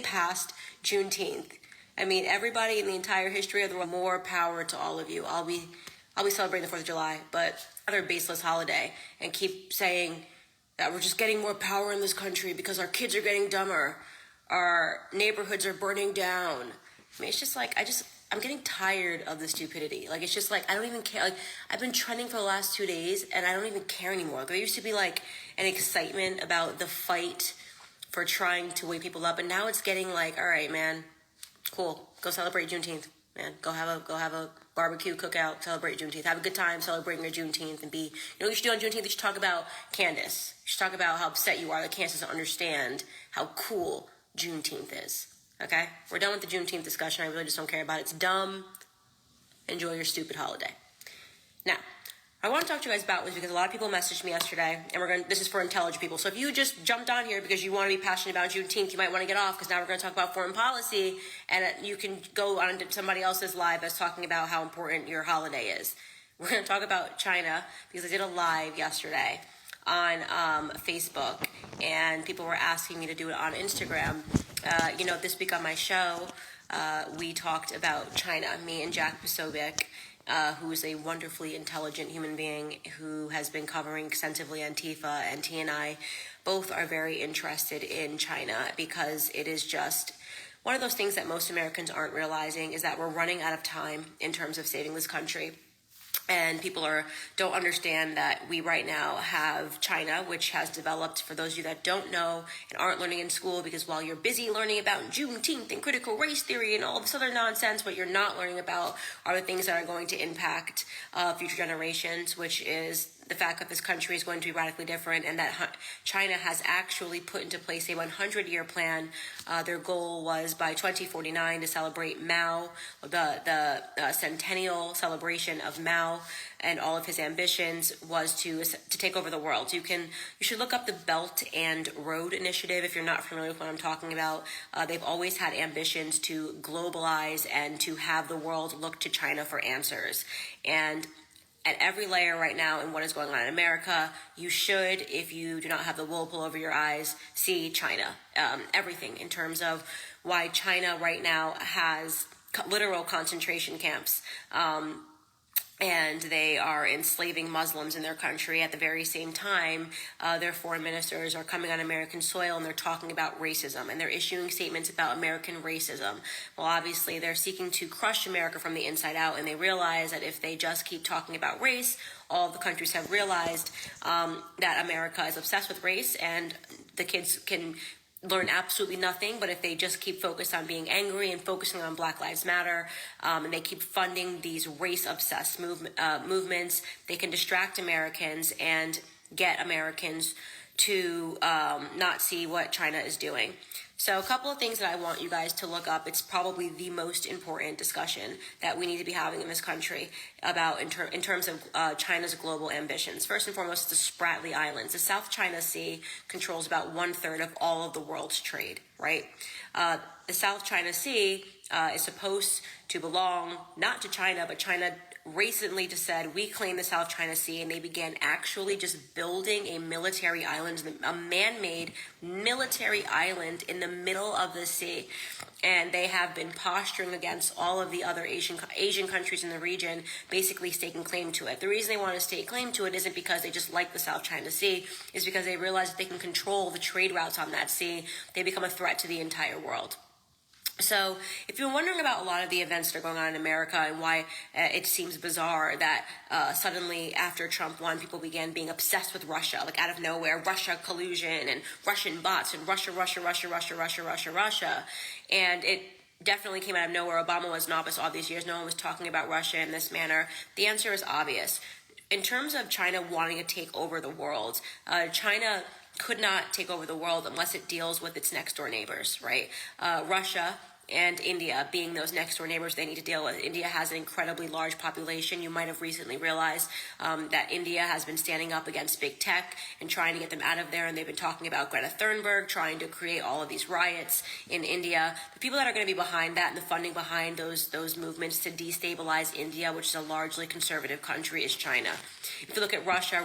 past Juneteenth. I mean, everybody in the entire history of the world, more power to all of you. I'll be celebrating the 4th of July, but another baseless holiday, and keep saying that we're just getting more power in this country because our kids are getting dumber. Our neighborhoods are burning down. I mean, it's just like, I'm getting tired of the stupidity. Like, it's just like, I don't even care. Like, I've been trending for the last 2 days, and I don't even care anymore. There used to be like an excitement about the fight for trying to wake people up, and now it's getting like, all right, man, cool, go celebrate Juneteenth, man. Go have a barbecue, cookout, celebrate Juneteenth. Have a good time celebrating your Juneteenth, and you know what you should do on Juneteenth? You should talk about Candace. You should talk about how upset you are that Candace doesn't understand how cool Juneteenth is. Okay? We're done with the Juneteenth discussion. I really just don't care about it. It's dumb. Enjoy your stupid holiday. Now, I want to talk to you guys about was because a lot of people messaged me yesterday, and this is for intelligent people. So if you just jumped on here because you want to be passionate about Juneteenth, you might want to get off, because now we're going to talk about foreign policy, and you can go on to somebody else's live that's talking about how important your holiday is. We're going to talk about China, because I did a live yesterday on Facebook, and people were asking me to do it on Instagram. This week on my show, we talked about China, me and Jack Posobiec, who is a wonderfully intelligent human being who has been covering extensively Antifa, and T and I both are very interested in China, because it is just one of those things that most Americans aren't realizing, is that we're running out of time in terms of saving this country. And people don't understand that we right now have China, which has developed, for those of you that don't know and aren't learning in school, because while you're busy learning about Juneteenth and critical race theory and all this other nonsense, what you're not learning about are the things that are going to impact future generations, which is the fact that this country is going to be radically different, and that China has actually put into place a 100-year plan. Their goal was by 2049 to celebrate Mao, the centennial celebration of Mao, and all of his ambitions was to take over the world. You should look up the Belt and Road Initiative if you're not familiar with what I'm talking about. They've always had ambitions to globalize and to have the world look to China for answers. And at every layer right now in what is going on in America, you should, if you do not have the wool pull over your eyes, see China. Everything in terms of why China right now has literal concentration camps. And they are enslaving Muslims in their country. At the very same time, their foreign ministers are coming on American soil, and they're talking about racism, and they're issuing statements about American racism. Well, obviously, they're seeking to crush America from the inside out, and they realize that if they just keep talking about race, all of the countries have realized that America is obsessed with race, and the kids can learn absolutely nothing. But if they just keep focused on being angry and focusing on Black Lives Matter, and they keep funding these race-obsessed movements, they can distract Americans and get Americans to not see what China is doing. So a couple of things that I want you guys to look up. It's probably the most important discussion that we need to be having in this country about in terms of China's global ambitions. First and foremost, the Spratly Islands. The South China Sea controls about 1/3 of all of the world's trade, right? The South China Sea is supposed to belong not to China, but China recently just said, we claim the South China Sea, and they began actually just building a military island, a man-made military island in the middle of the sea. And they have been posturing against all of the other Asian countries in the region, basically staking claim to it. The reason they want to stake claim to it isn't because they just like the South China Sea, it's because they realize that they can control the trade routes on that sea. They become a threat to the entire world. So if you're wondering about a lot of the events that are going on in America and why it seems bizarre that suddenly after Trump won, people began being obsessed with Russia, like out of nowhere, Russia collusion and Russian bots and Russia. And it definitely came out of nowhere. Obama was in office all these years. No one was talking about Russia in this manner. The answer is obvious. In terms of China wanting to take over the world, China could not take over the world unless it deals with its next door neighbors, right? Russia and India being those next door neighbors they need to deal with. India has an incredibly large population. You might have recently realized that India has been standing up against big tech and trying to get them out of there, and they've been talking about Greta Thunberg trying to create all of these riots in India. The people that are going to be behind that and the funding behind those movements to destabilize India, which is a largely conservative country, is China. If you look at Russia,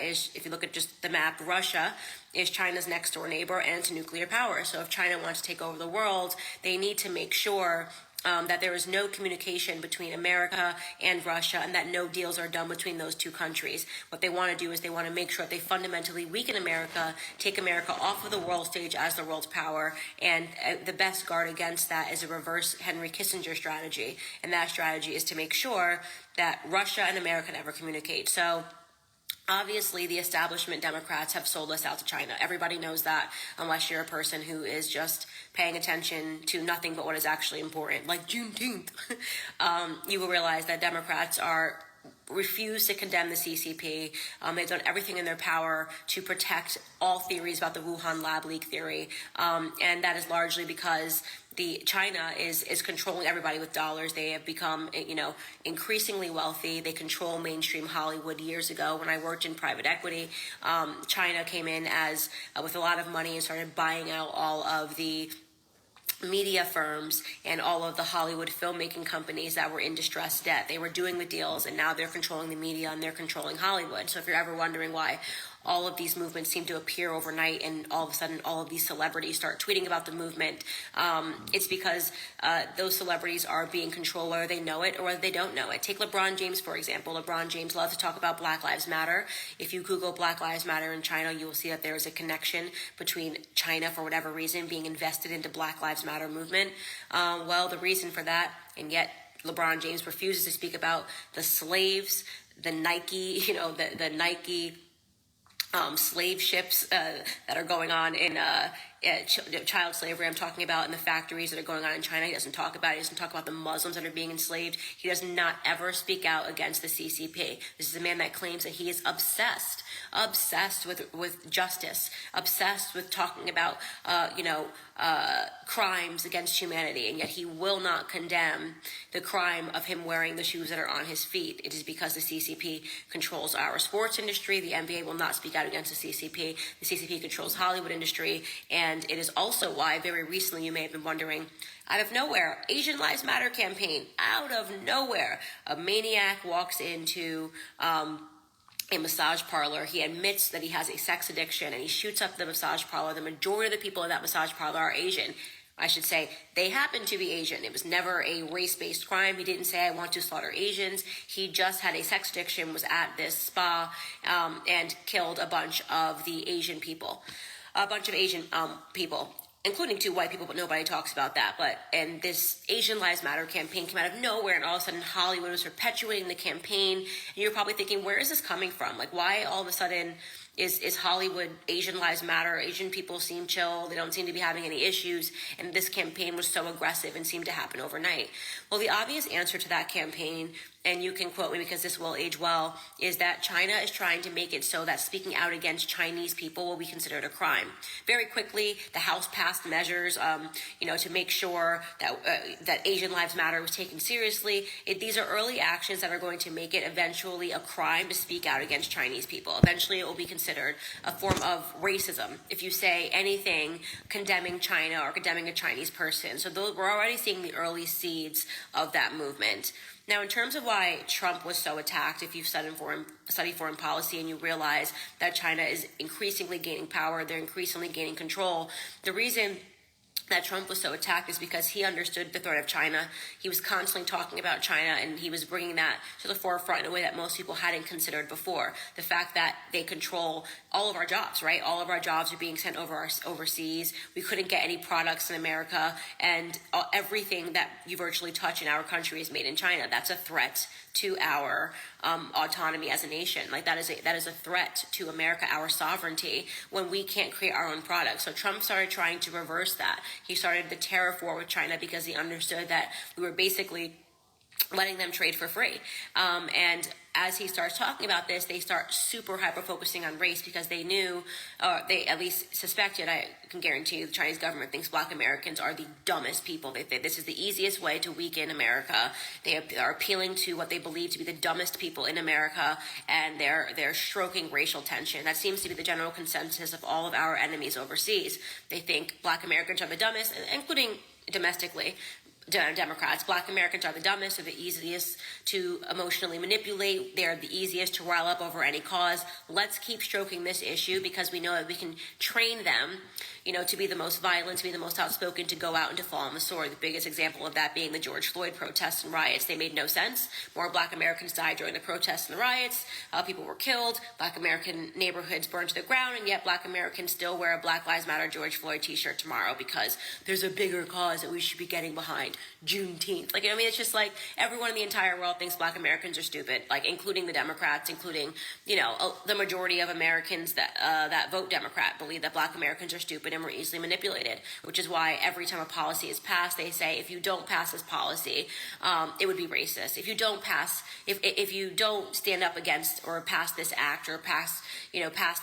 if you look at just the map, Russia is China's next door neighbor, and it's a nuclear power. So if China wants to take over the world, they need to make sure that there is no communication between America and Russia, and that no deals are done between those two countries. What they want to do is they want to make sure that they fundamentally weaken America, take America off of the world stage as the world's power, and the best guard against that is a reverse Henry Kissinger strategy, and that strategy is to make sure that Russia and America never communicate. So obviously, the establishment Democrats have sold us out to China. Everybody knows that, unless you're a person who is just paying attention to nothing but what is actually important, like Juneteenth. You will realize that Democrats refuse to condemn the CCP. They've done everything in their power to protect all theories about the Wuhan lab leak theory, and that is largely because China is controlling everybody with dollars. They have become, increasingly wealthy. They control mainstream Hollywood. Years ago, when I worked in private equity, China came in with a lot of money and started buying out all of the media firms and all of the Hollywood filmmaking companies that were in distressed debt. They were doing the deals, and now they're controlling the media and they're controlling Hollywood. So if you're ever wondering why all of these movements seem to appear overnight and all of a sudden all of these celebrities start tweeting about the movement, it's because those celebrities are being controlled, whether they know it or whether they don't know it. Take LeBron James, for example. LeBron James loves to talk about Black Lives Matter. If you Google Black Lives Matter in China, you will see that there is a connection between China, for whatever reason, being invested into Black Lives Matter movement. Well, the reason for that, and yet LeBron James refuses to speak about the slaves, the Nike, the Nike slave ships that are going on in child slavery I'm talking about, in the factories that are going on in China. He doesn't talk about it. He doesn't talk about the Muslims that are being enslaved. He does not ever speak out against the CCP. This is a man that claims that he is obsessed with justice, obsessed with talking about crimes against humanity, and yet he will not condemn the crime of him wearing the shoes that are on his feet. It is because the CCP controls our sports industry. The NBA will not speak out against the CCP. The CCP controls Hollywood industry, and it is also why very recently you may have been wondering, out of nowhere, Asian Lives Matter campaign, out of nowhere, a maniac walks into a massage parlor. He admits that he has a sex addiction, and he shoots up the massage parlor. The majority of the people in that massage parlor are Asian. I should say they happen to be Asian. It was never a race-based crime. He didn't say, I want to slaughter Asians. He just had a sex addiction, was at this spa, and killed a bunch of the Asian people. Including 2 white people, but nobody talks about that. And this Asian Lives Matter campaign came out of nowhere, and all of a sudden Hollywood was perpetuating the campaign. And you're probably thinking, where is this coming from? Like, why all of a sudden is Hollywood Asian Lives Matter? Asian people seem chill. They don't seem to be having any issues. And this campaign was so aggressive and seemed to happen overnight. Well, the obvious answer to that campaign, and you can quote me because this will age well, is that China is trying to make it so that speaking out against Chinese people will be considered a crime. Very quickly, the House passed measures, to make sure that Asian Lives Matter was taken seriously. These are early actions that are going to make it eventually a crime to speak out against Chinese people. Eventually, it will be considered a form of racism if you say anything condemning China or condemning a Chinese person. So we're already seeing the early seeds of that movement. Now, in terms of why Trump was so attacked, if you've studied foreign policy and you realize that China is increasingly gaining power, they're increasingly gaining control, the reason that Trump was so attacked is because he understood the threat of China. He was constantly talking about China, and he was bringing that to the forefront in a way that most people hadn't considered before. The fact that they control all of our jobs, right? All of our jobs are being sent overseas. We couldn't get any products in America, and everything that you virtually touch in our country is made in China. That's a threat to our autonomy as a nation. Like that is a threat to America, our sovereignty, when we can't create our own products. So Trump started trying to reverse that. He started the tariff war with China because he understood that we were basically letting them trade for free. And as he starts talking about this, they start super hyper focusing on race because they knew, they at least suspected, I can guarantee you the Chinese government thinks black Americans are the dumbest people. They think this is the easiest way to weaken America. They are appealing to what they believe to be the dumbest people in America, and they're stroking racial tension. That seems to be the general consensus of all of our enemies overseas. They think black Americans are the dumbest, including domestically. Democrats, black Americans are the dumbest, are the easiest to emotionally manipulate. They're the easiest to rile up over any cause. Let's keep stroking this issue because we know that we can train them, to be the most violent, to be the most outspoken, to go out and to fall on the sword. The biggest example of that being the George Floyd protests and riots. They made no sense. More black Americans died during the protests and the riots. People were killed. Black American neighborhoods burned to the ground, and yet black Americans still wear a Black Lives Matter George Floyd t-shirt tomorrow because there's a bigger cause that we should be getting behind. Juneteenth. It's just like everyone in the entire world thinks black Americans are stupid, including the Democrats, including, the majority of Americans that vote Democrat believe that black Americans are stupid and we're easily manipulated, which is why every time a policy is passed, they say, if you don't pass this policy, it would be racist. If you don't pass, if you don't stand up against or pass this act or pass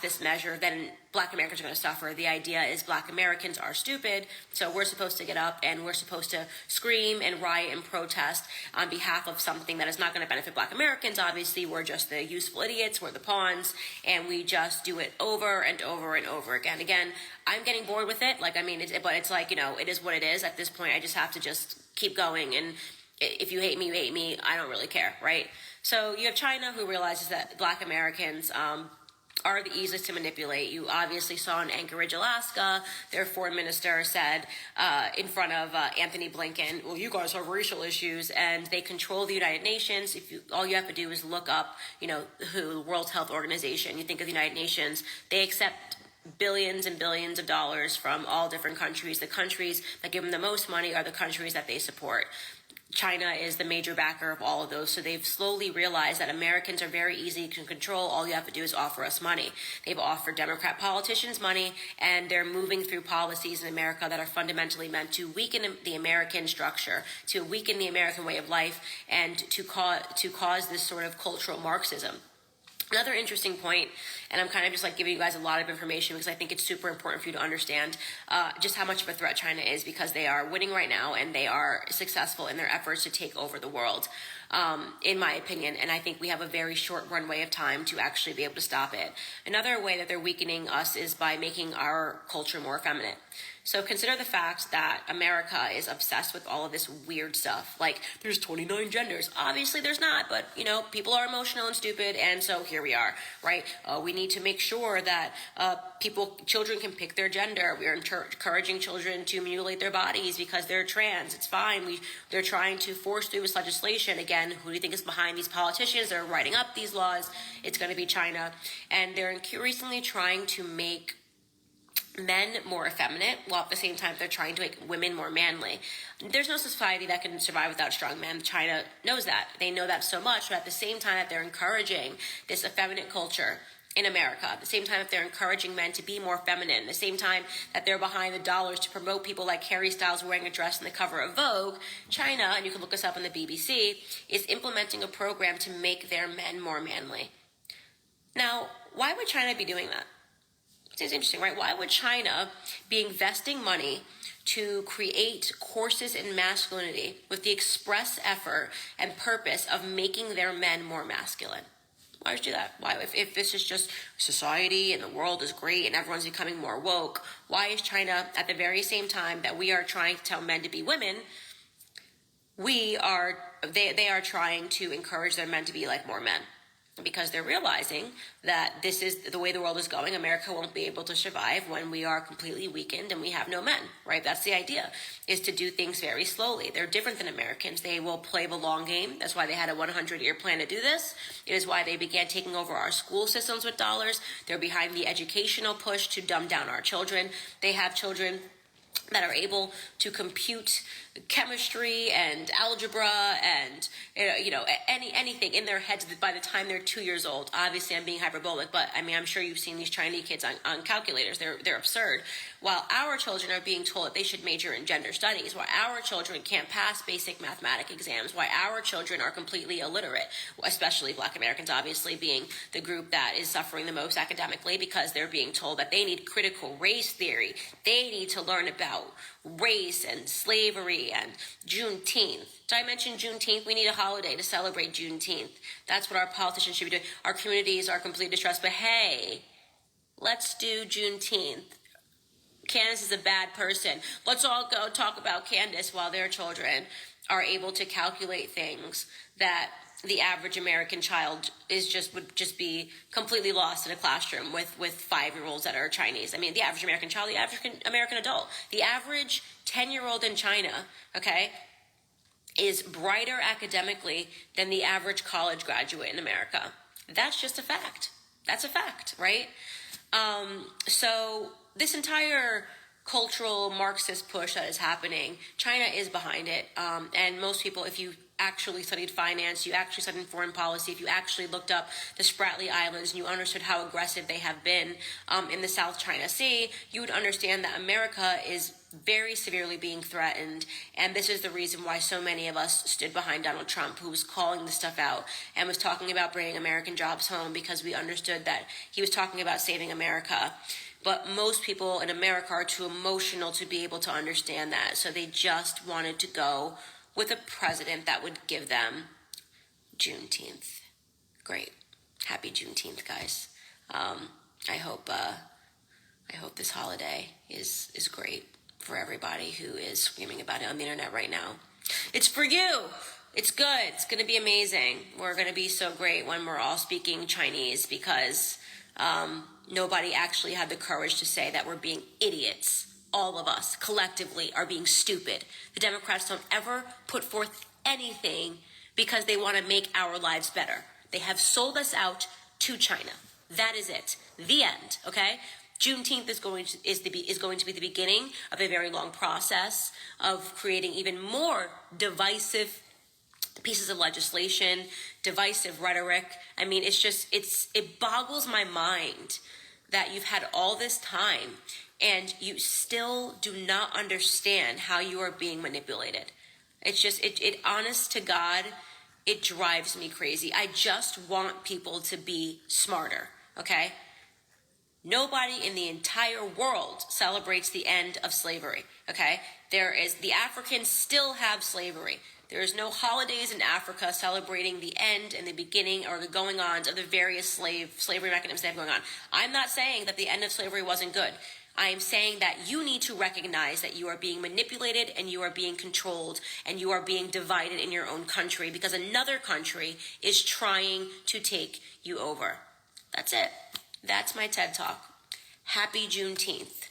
this measure, then black Americans are going to suffer. The idea is black Americans are stupid, so we're supposed to get up and we're supposed to scream and riot and protest on behalf of something that is not going to benefit black Americans. Obviously, we're just the useful idiots, we're the pawns, and we just do it over and over and over again. Again, I'm getting bored with it. But it's it is what it is. At this point, I just have to just keep going, and if you hate me, you hate me. I don't really care, right? So you have China, who realizes that black Americans are the easiest to manipulate. You obviously saw in Anchorage, Alaska, their foreign minister said in front of Anthony Blinken, well, you guys have racial issues, and they control the United Nations. All you have to do is look up, who World Health Organization. You think of the United Nations, they accept billions and billions of dollars from all different countries. The countries that give them the most money are the countries that they support. China is the major backer of all of those, so they've slowly realized that Americans are very easy to control. All you have to do is offer us money. They've offered Democrat politicians money, and they're moving through policies in America that are fundamentally meant to weaken the American structure, to weaken the American way of life, and to cause this sort of cultural Marxism. Another interesting point, and I'm kind of just giving you guys a lot of information because I think it's super important for you to understand just how much of a threat China is, because they are winning right now and they are successful in their efforts to take over the world, in my opinion, and I think we have a very short runway of time to actually be able to stop it. Another way that they're weakening us is by making our culture more effeminate. So consider the fact that America is obsessed with all of this weird stuff. There's 29 genders. Obviously there's not, but, people are emotional and stupid, and so here we are, right? We need to make sure that children can pick their gender. We are encouraging children to mutilate their bodies because they're trans. It's fine. They're trying to force through this legislation. Again, who do you think is behind these politicians that are writing up these laws? It's going to be China. And they're increasingly trying to make men more effeminate, while at the same time they're trying to make women more manly. There's no society that can survive without strong men. China knows that. They know that so much, but at the same time that they're encouraging this effeminate culture in America, at the same time that they're encouraging men to be more feminine, at the same time that they're behind the dollars to promote people like Harry Styles wearing a dress in the cover of Vogue, China, and you can look this up on the BBC, is implementing a program to make their men more manly. Now, why would China be doing that? It's interesting, right? Why would China be investing money to create courses in masculinity with the express effort and purpose of making their men more masculine? Why would you do that? Why, if this is just society and the world is great and everyone's becoming more woke, why is China, at the very same time that we are trying to tell men to be women, they are trying to encourage their men to be like more men? Because they're realizing that this is the way the world is going. America won't be able to survive when we are completely weakened and we have no men, right? That's the idea, is to do things very slowly. They're different than Americans. They will play the long game. That's why they had a 100-year plan to do this. It is why they began taking over our school systems with dollars. They're behind the educational push to dumb down our children. They have children that are able to compute chemistry and algebra and anything in their heads by the time they're 2 years old. Obviously, I'm being hyperbolic, but I mean, I'm sure you've seen these Chinese kids on calculators. They're absurd. While our children are being told that they should major in gender studies, while our children can't pass basic mathematic exams, while our children are completely illiterate, especially Black Americans, obviously being the group that is suffering the most academically because they're being told that they need critical race theory. They need to learn about race and slavery and Juneteenth. Did I mention Juneteenth? We need a holiday to celebrate Juneteenth. That's what our politicians should be doing. Our communities are completely distressed, but hey, let's do Juneteenth. Candace is a bad person. Let's all go talk about Candace while their children are able to calculate things that the average American child would just be completely lost in a classroom with 5-year-olds that are Chinese. I mean, the average American child, the average American adult, the average 10-year-old in China, okay, is brighter academically than the average college graduate in America. That's just a fact. That's a fact, right? So this entire cultural Marxist push that is happening, China is behind it. And most people, if you actually studied finance, you actually studied foreign policy, if you actually looked up the Spratly Islands and you understood how aggressive they have been in the South China Sea, you would understand that America is very severely being threatened. And this is the reason why so many of us stood behind Donald Trump, who was calling this stuff out and was talking about bringing American jobs home, because we understood that he was talking about saving America. But most people in America are too emotional to be able to understand that. So they just wanted to go with a president that would give them Juneteenth. Great. Happy Juneteenth, guys. I hope this holiday is great for everybody who is screaming about it on the internet right now. It's for you. It's good. It's going to be amazing. We're going to be so great when we're all speaking Chinese, because nobody actually had the courage to say that we're being idiots. All of us collectively are being stupid. The Democrats don't ever put forth anything because they want to make our lives better. They have sold us out to China. That is it. The end. Okay? Juneteenth is going to be the beginning of a very long process of creating even more divisive pieces of legislation, divisive rhetoric. I mean, it boggles my mind that you've had all this time and you still do not understand how you are being manipulated. It's just, honest to God, it drives me crazy. I just want people to be smarter, okay? Nobody in the entire world celebrates the end of slavery, okay? The Africans still have slavery. There is no holidays in Africa celebrating the end and the beginning or the going-ons of the various slavery mechanisms they have going on. I'm not saying that the end of slavery wasn't good. I am saying that you need to recognize that you are being manipulated and you are being controlled and you are being divided in your own country because another country is trying to take you over. That's it. That's my TED Talk. Happy Juneteenth.